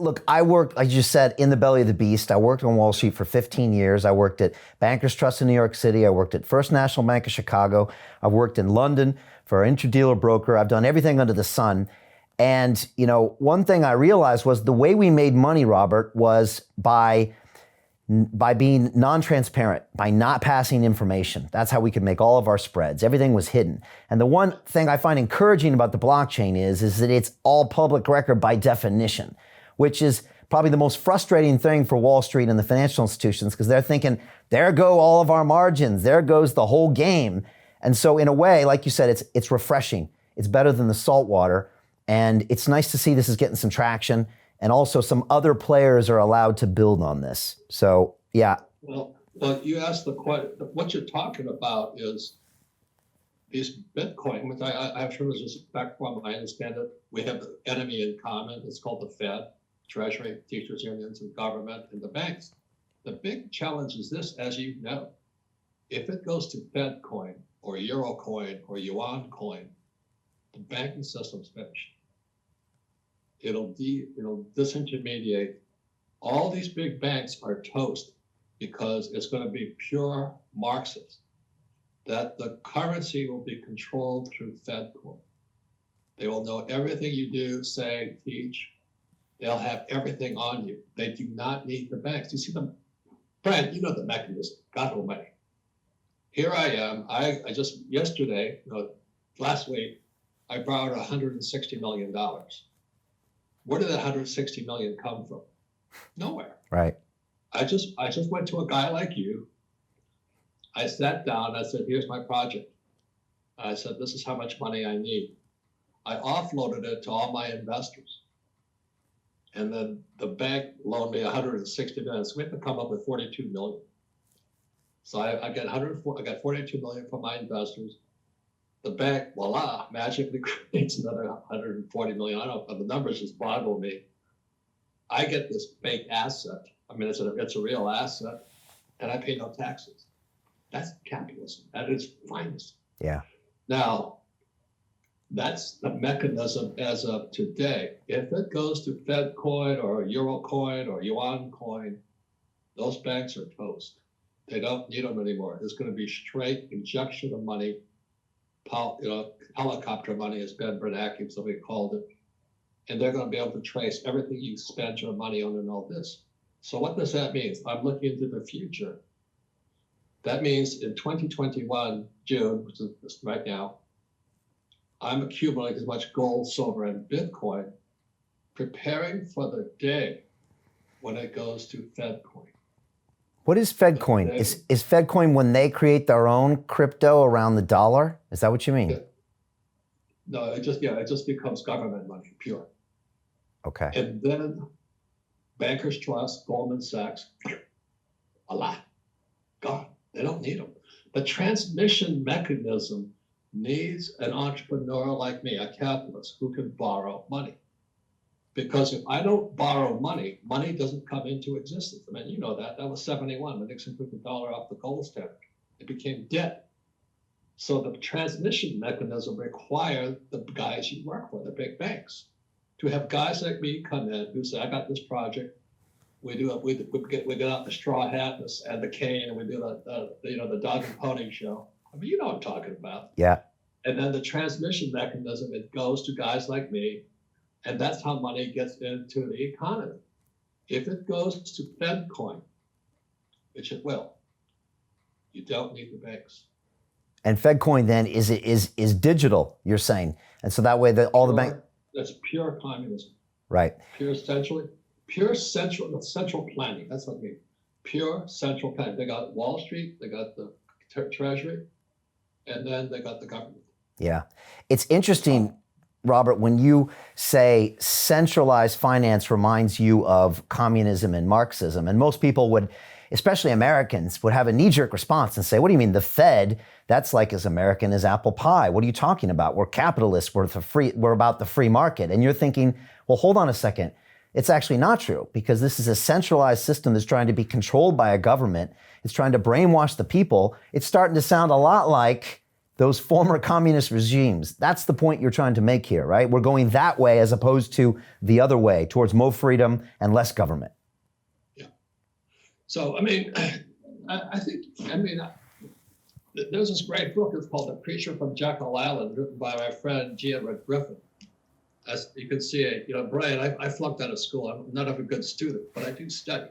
look, I worked, like you said, in the belly of the beast. I worked on Wall Street for 15 years. I worked at Bankers Trust in New York City. I worked at First National Bank of Chicago. I've worked in London for an interdealer broker. I've done everything under the sun. And, one thing I realized was the way we made money, Robert, was by being non-transparent, by not passing information. That's how we could make all of our spreads. Everything was hidden. And the one thing I find encouraging about the blockchain is that it's all public record by definition, which is probably the most frustrating thing for Wall Street and the financial institutions, because they're thinking, there go all of our margins, there goes the whole game. And so in a way, like you said, it's refreshing. It's better than the salt water. And it's nice to see this is getting some traction. And also some other players are allowed to build on this. So, yeah. Well, you asked the question, what you're talking about is these Bitcoin, which I'm sure is just back from, I understand it. We have an enemy in common. It's called the Fed, Treasury, teachers unions, and government, and the banks. The big challenge is this, as you know, if it goes to Fed coin or Euro coin or Yuan coin, the banking system's finished. It'll disintermediate. All these big banks are toast because it's going to be pure Marxist, that the currency will be controlled through Fed coin. They will know everything you do, say, teach. They'll have everything on you. They do not need the banks. You see them, Brad, you know the mechanism, God almighty. Here I am, I just yesterday, last week, I borrowed $160 million. Where did that 160 million come from? Nowhere. Right. I just went to a guy like you. I sat down, I said, here's my project. I said, this is how much money I need. I offloaded it to all my investors. And then the bank loaned me 160 million. So we have to come up with 42 million. So I got 42 million from my investors. The bank, voila, magically creates another 140 million. I don't know, the numbers just boggle me. I get this fake asset. I mean, it's a real asset, and I pay no taxes. That's capitalism at its finest. Yeah. Now, that's the mechanism as of today. If it goes to Fed coin or Euro coin or Yuan coin, those banks are toast. They don't need them anymore. It's going to be straight injection of money. Helicopter money, as Ben Bernanke, somebody called it, and they're going to be able to trace everything you spend your money on and all this. So what does that mean? I'm looking into the future. That means in 2021, June, which is right now, I'm accumulating as much gold, silver, and Bitcoin, preparing for the day when it goes to Fed coin. What is FedCoin? Is FedCoin when they create their own crypto around the dollar? Is that what you mean? No, it just becomes government money, pure. Okay. And then Bankers Trust, Goldman Sachs, a lot, gone. They don't need them. The transmission mechanism needs an entrepreneur like me, a capitalist, who can borrow money. Because if I don't borrow money, money doesn't come into existence. I mean, you know that. That was 71 when Nixon took the dollar off the gold standard. It became debt. So the transmission mechanism required the guys you work for, the big banks, to have guys like me come in who say, I got this project. We get out the straw hat and the cane, and we do the dog and pony show. I mean, you know what I'm talking about. Yeah. And then the transmission mechanism, it goes to guys like me. And that's how money gets into the economy. If it goes to Fed coin, which it will, you don't need the banks. And FedCoin then is digital, you're saying, and so that way all the bank. That's pure communism. Right. Pure central planning. That's what I mean. Pure central planning. They got Wall Street, they got the Treasury, and then they got the government. Yeah, it's interesting. Robert, when you say centralized finance reminds you of communism and Marxism, and most people would, especially Americans, would have a knee-jerk response and say, what do you mean the Fed? That's like as American as apple pie. What are you talking about? We're capitalists, we're about the free market. And you're thinking, well, hold on a second. It's actually not true, because this is a centralized system that's trying to be controlled by a government. It's trying to brainwash the people. It's starting to sound a lot like those former communist regimes. That's the point you're trying to make here, right? We're going that way as opposed to the other way, towards more freedom and less government. Yeah. So, I mean, there's this great book. It's called The Preacher from Jekyll Island, written by my friend G. Edward Griffin. As you can see, Brian, I flunked out of school. I'm not a good student, but I do study.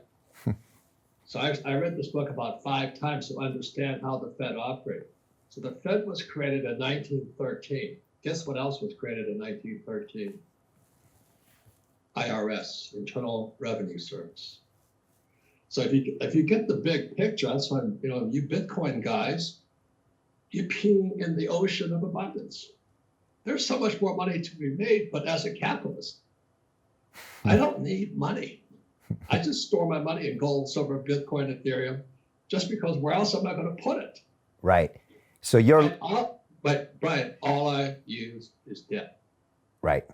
So I read this book about 5 times to understand how the Fed operated. So the Fed was created in 1913. Guess what else was created in 1913? IRS, Internal Revenue Service. So if you get the big picture, that's why you Bitcoin guys, you're peeing in the ocean of abundance. There's so much more money to be made, but as a capitalist, I don't need money. I just store my money in gold, silver, Bitcoin, Ethereum, just because where else am I going to put it? Right. So you're... But Brian, all I use is debt. Right.